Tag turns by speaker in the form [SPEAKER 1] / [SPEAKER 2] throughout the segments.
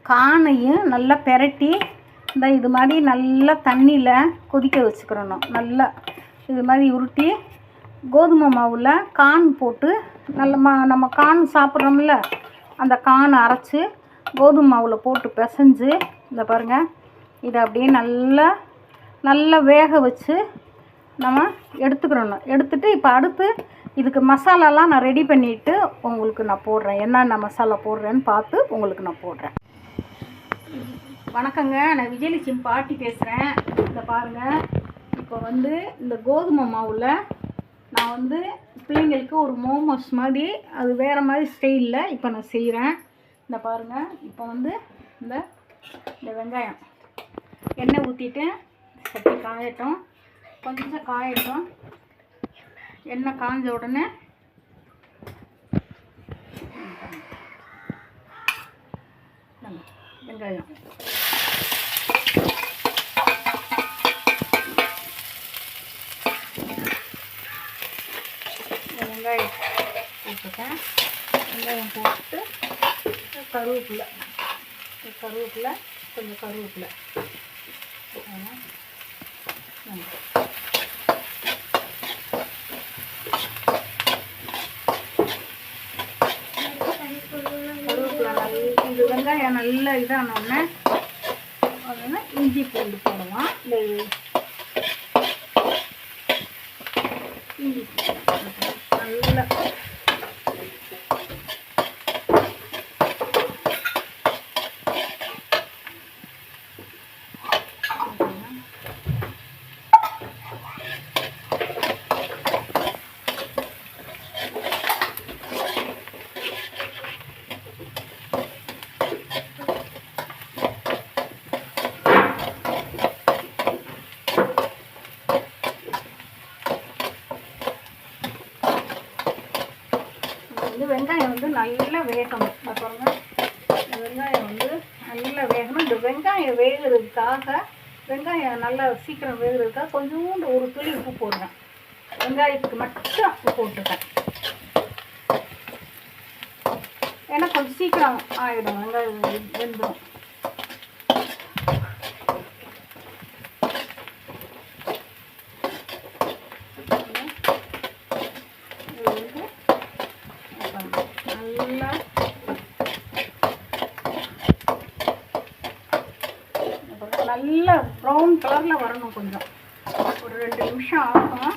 [SPEAKER 1] காணையும் நல்லா பெரட்டி இது மாதிரி நல்லா தண்ணியில் கொதிக்க வச்சுக்கிறணும். நல்லா இது மாதிரி உருட்டி கோதுமை மாவில் கார்ன் போட்டு நம்ம கார்ன் சாப்பிட்றோம்ல, அந்த கார்ன் அரைச்சி கோதுமை மாவில் போட்டு பிசைஞ்சு இந்த பாருங்கள், இதை அப்படியே நல்லா வேக வச்சு நம்ம எடுத்துக்கிறணும். எடுத்துகிட்டு இப்போ அடுத்து இதுக்கு மசாலாலாம் நான் ரெடி பண்ணிவிட்டு உங்களுக்கு நான் போடுறேன். என்னென்ன மசாலா போடுறேன்னு பார்த்து உங்களுக்கு நான் போடுறேன். வணக்கங்க, நான் விஜயலட்சுமி பாட்டி பேசுகிறேன். இதை பாருங்கள், இப்போ இந்த கோதுமை மாவில் நான் பிள்ளைங்களுக்கு ஒரு மோமோஸ் மாதிரி, அது வேறு மாதிரி ஸ்டைலில் இப்போ நான் செய்கிறேன். இந்த பாருங்கள், இப்போ இந்த வெங்காயம் எண்ணெய் ஊற்றிட்டு சட்டி காயட்டும், கொஞ்சம் காயட்டும். எண்ணெய் காஞ்ச உடனே வெங்காயம் வெங்காயம் போட்டுட்டேன். வெங்காயம் போட்டு கருவேப்பிலை கொஞ்சம் கருவேப்பிலை இது வெங்காயம் நல்லா இதானோடனே இஞ்சி பூண்டு போடுவோம். இந்த இஞ்சி நல்லா வெங்காயம் நல்லா வேகணும். பாருங்க, இந்த வெங்காயம் நல்லா வேகணும். இந்த வெங்காயம் வேகிறதுக்காக, வெங்காயம் நல்லா சீக்கிரம் வேகிறதுக்காக கொஞ்சோண்டு ஒரு துளி உப்பு போடுறேன். வெங்காயத்துக்கு மட்டும் உப்பு போட்டுருக்கேன். ஏன்னா கொஞ்சம் சீக்கிரம் ஆகிடும், வெங்காயம் வெந்துடும். நல்லா ப்ரௌன் கலரில் வரணும். கொஞ்சம் ஒரு 2 நிமிஷம் ஆகும்.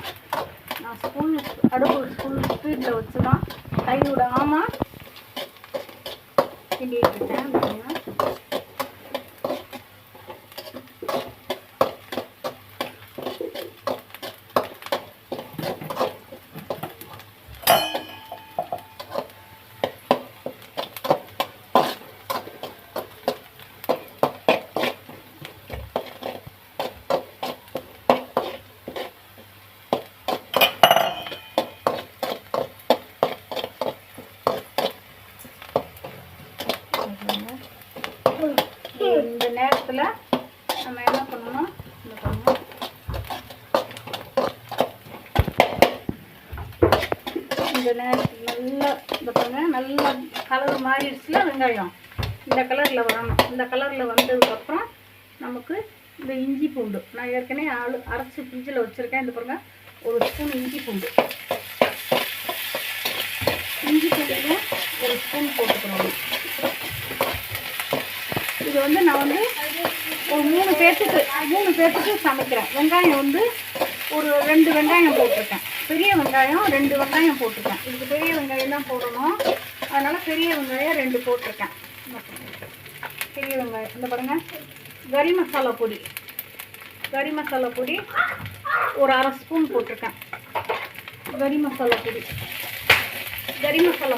[SPEAKER 1] நான் ஸ்பீடில் வச்சு தான் கை விடாமல் கிண்டிகிட்டு இருக்கேன். இந்த நேரத்தில் நம்ம என்ன பண்ணணும், இந்த நேரத்தில் நல்லா கலர் மாறிடுச்சுல வெங்காயம், இந்த கலரில் வரணும். இந்த கலரில் வந்ததுக்கப்புறம் நமக்கு இந்த இஞ்சி பூண்டு நான் ஏற்கனவே அரைச்சி ஃப்ரிட்ஜில் வச்சுருக்கேன். இந்த பாருங்க, ஒரு ஸ்பூன் இஞ்சி பூண்டையும் ஒரு ஸ்பூன் போட்டுக்கிறோம். இது நான் ஒரு 3 பேர்த்துக்கு சமைக்கிறேன். வெங்காயம் ஒரு 2 வெங்காயம் போட்டிருக்கேன். பெரிய வெங்காயம் 2 வெங்காயம் போட்டிருக்கேன். இதுக்கு பெரிய வெங்காயம் தான் போடணும், அதனால் பெரிய வெங்காயம் 2 போட்டிருக்கேன். பெரிய வெங்காயம் இந்த பாருங்க, கறி மசாலா பொடி ஒரு 1/2 ஸ்பூன் போட்டிருக்கேன். கறி மசாலா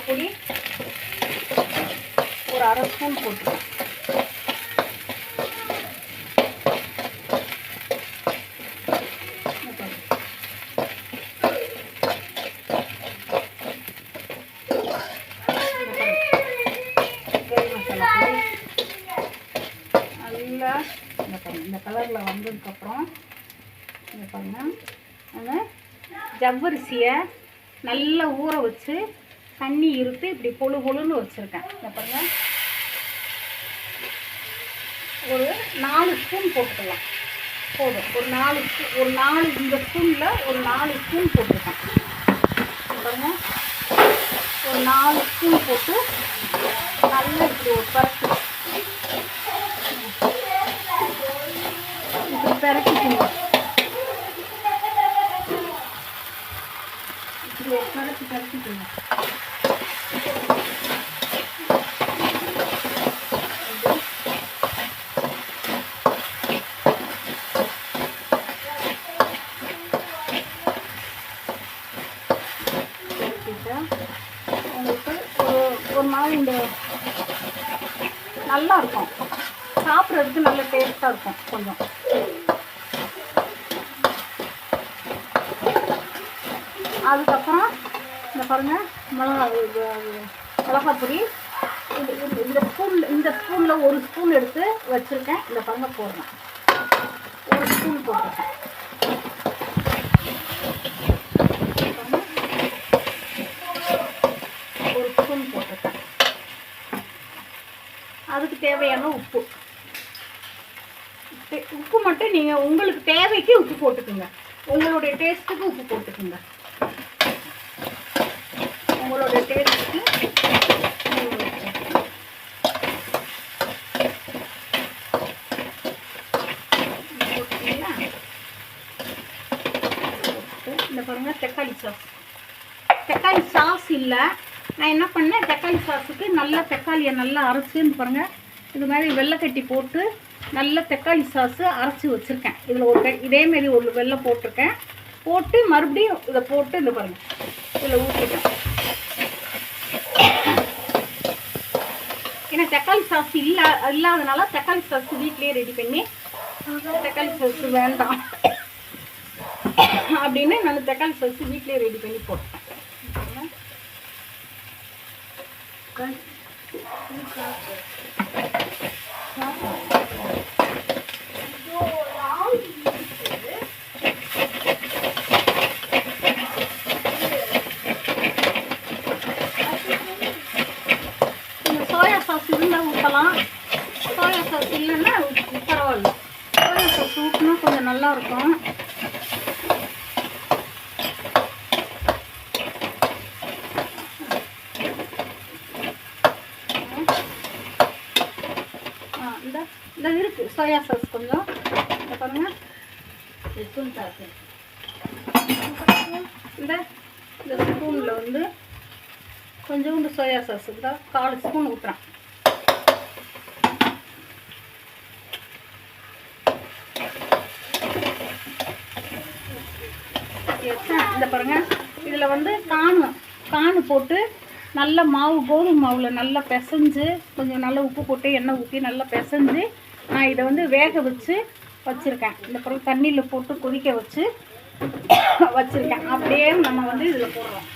[SPEAKER 1] பொடி ஒரு 1/2 ஸ்பூன் போட்டிருக்கேன். நல்லா இந்த கலரில் வந்ததுக்கப்புறம் இந்த பாருங்க, ஜவ்வரிசியை நல்லா ஊற வச்சு தண்ணி இருத்து இப்படி பொழு பொழுன்னு வச்சுருக்கேன். இந்த பாருங்க, ஒரு 4 ஸ்பூன் போட்டுக்கலாம். போதும். ஒரு 4 இந்த ஸ்பூனில் ஒரு 4 ஸ்பூன் போட்டுருக்கேன் பாருங்க. ஒரு 4 ஸ்பூன் போட்டு நல்லா இப்படி ஒரு பரட்டு இப்படி பரட்டிக்கணும். இப்படி ஒரு பரட்டிக்கணும். உங்களுக்கு ஒரு மாதிரி இந்த நல்லா இருக்கும், சாப்பிட்றதுக்கு நல்ல டேஸ்ட்டாக இருக்கும். கொஞ்சம் அதுக்கப்புறம் இந்த பாருங்கள் மிளகாய் பொடி இந்த ஸ்பூனில் ஒரு ஸ்பூன் எடுத்து வச்சுருக்கேன். இந்த பாருங்கள் போடுறேன். ஒரு ஸ்பூன் போட்டிருக்கேன். ஒரு ஸ்பூன் போட்டிருக்கேன். அதுக்கு தேவையான உப்பு மட்டும் நீங்கள் உங்களுக்கு தேவைக்கு உப்பு போட்டுக்குங்க. உங்களுடைய டேஸ்ட்டுக்கு உப்பு போட்டுக்குங்க. உங்களுடைய டேஸ்ட்டுக்கு இந்த பாருங்கள் தக்காளி சாஸ் இல்லை. நான் என்ன பண்ணேன், தக்காளி சாஸுக்கு நல்லா தக்காளியை நல்லா அரைச்சின்னு பாருங்கள். இது மாதிரி வெள்ளைக்கட்டி போட்டு நல்ல தக்காளி சாஸு அரைச்சி வச்சுருக்கேன். இதில் ஒரு இதேமாரி ஒரு வெள்ளை போட்டிருக்கேன். போட்டு மறுபடியும் இதை போட்டு இந்த பாருங்கள் இதில் ஊற்றிட்டேன். ஏன்னா தக்காளி சாஸ் இல்லாதனால தக்காளி சாஸ் வீட்லேயே ரெடி பண்ணி தக்காளி சாஸ் வேண்டாம் அப்படின்னு நான் தக்காளி சாஸ் வீட்லேயே ரெடி பண்ணி போட்டேன். சோயா சாஸ் இருந்தால் ஊற்றலாம், சோயா சாஸ் இல்லைன்னா பரவாயில்ல. சோயா சாஸ் ஊற்றினா கொஞ்சம் நல்லாயிருக்கும். இந்த இருக்குது சோயா சாஸ் கொஞ்சம். இந்த பாருங்க இந்த ஸ்பூனில் வந்து கொஞ்சோண்டு சோயா சாஸ் இந்த 4 ஸ்பூன் ஊற்றுறேன். இந்த பாருங்க இதில் வந்து காணு போட்டு நல்ல மாவு கோதுமை மாவில் நல்லா பிசைஞ்சு கொஞ்சம் நல்லா உப்பு போட்டு எண்ணெய் ஊற்றி நல்லா பிசைஞ்சு நான் இதை வந்து வேக வச்சுருக்கேன். இந்த பிறகு தண்ணியில் போட்டு கொதிக்க வச்சுருக்கேன். அப்படியே நம்ம வந்து இதில் போடுறோம்.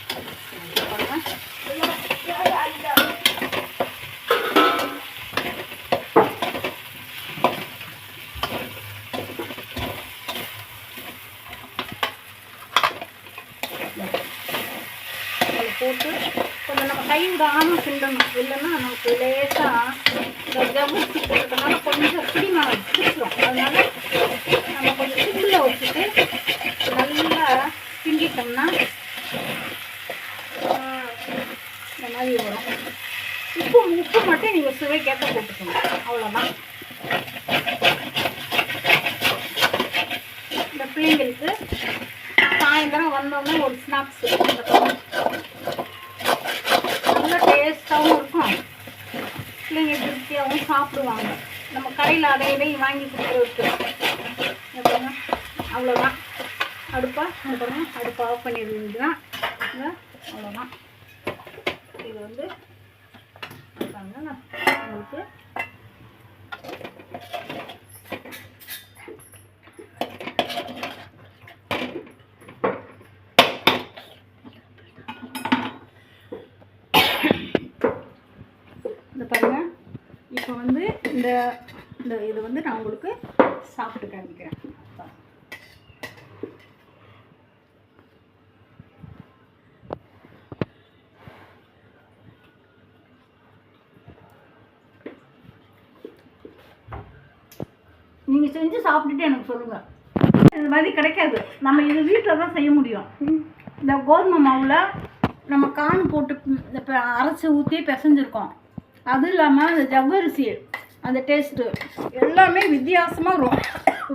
[SPEAKER 1] போட்டு கொஞ்சம் நம்ம கை விடாமல் கிண்டணும். இல்லைன்னா நமக்கு லேசாக இந்த ஜவ்வரிசி போட்டுறதுனால கொஞ்சம் பிடிமானம் பிடிச்சிடும். அதனால நம்ம கொஞ்சம் சிம்மில் வச்சுட்டு நல்லா கிண்டிட்டோம்னா இந்த மாதிரி வரும். உப்பு மட்டும் நீங்கள் சுவைக்கேற்ற போட்டுக்கணும். அவ்வளோதான். இந்த பிள்ளைங்களுக்கு சாயந்தரம் வந்தோம்னா ஒரு ஸ்நாக்ஸ் நல்ல டேஸ்ட்டாகவும் இருக்கும். பிள்ளைங்க திருப்தியாகவும் சாப்பிடுவாங்க. நம்ம கடையில் அதை இதையும் வாங்கி கொடுத்துருக்கு. அவ்வளோதான். அடுப்பை ஆஃப் பண்ணிடுவீங்கன்னா அவ்வளோதான். இது வந்து உங்களுக்கு இந்த பாருங்கள். இப்போ வந்து இந்த இது வந்து நான் உங்களுக்கு சாப்பிட்டு காமிக்கிறேன். நீங்கள் செஞ்சு சாப்பிட்டுட்டு எனக்கு சொல்லுங்கள். இது மாதிரி கிடைக்காது, நம்ம இது வீட்டில் தான் செய்ய முடியும். இந்த கோதுமை மாவில் நம்ம கான் போட்டு இப்போ அரைச்சி ஊற்றி பிசைஞ்சிருக்கோம். அதுவும் இல்லாமல் அந்த ஜவ்வரிசி அந்த டேஸ்ட்டு எல்லாமே வித்தியாசமாக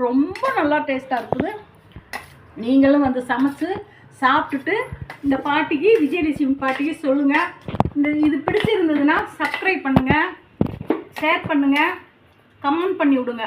[SPEAKER 1] ரொம்ப நல்லா டேஸ்ட்டாக இருக்குது. நீங்களும் வந்து சமைச்சு சாப்பிட்டுட்டு இந்த பாட்டிக்கு, விஜயலட்சுமி பாட்டிக்கு சொல்லுங்கள். இது பிடிச்சிருந்ததுன்னா சப்ஸ்கிரைப் பண்ணுங்கள், ஷேர் பண்ணுங்கள், கமெண்ட் பண்ணி விடுங்க.